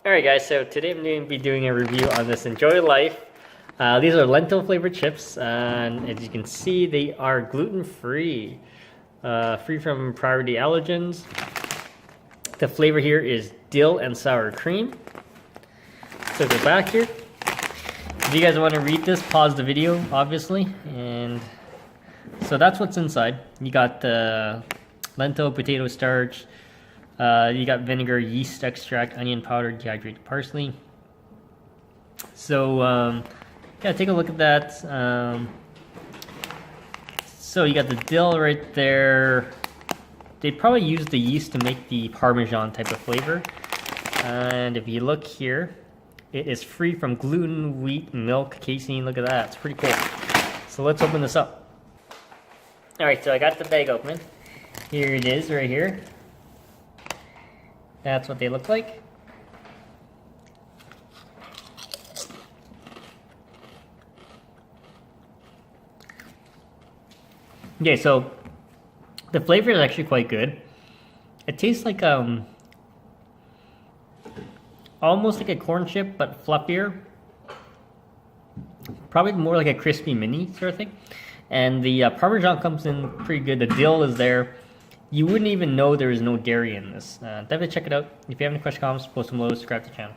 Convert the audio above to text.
Alright guys, so today I'm going to be doing a review on this Enjoy Life. These are lentil flavored chips, and as you can see they are gluten free. Free from priority allergens. The flavor here is dill and sour cream. So go back here. If you guys want to read this, pause the video obviously. And so that's what's inside. You got the lentil, potato starch, you got vinegar, yeast extract, onion powder, dehydrated parsley. So yeah, take a look at that. So you got the dill right there. They probably use the yeast to make the Parmesan type of flavor. And if you look here, it is free from gluten, wheat, milk, casein. Look at that, it's pretty cool. So let's open this up. Alright, so I got the bag open. Here it is right here. That's what they look like. Okay, so the flavor is actually quite good. It tastes like almost like a corn chip, but fluffier. Probably more like a crispy mini sort of thing. And the Parmesan comes in pretty good. The dill is there. You wouldn't even know there is no dairy in this. Definitely check it out. If you have any questions, comments, post them below. Subscribe to the channel.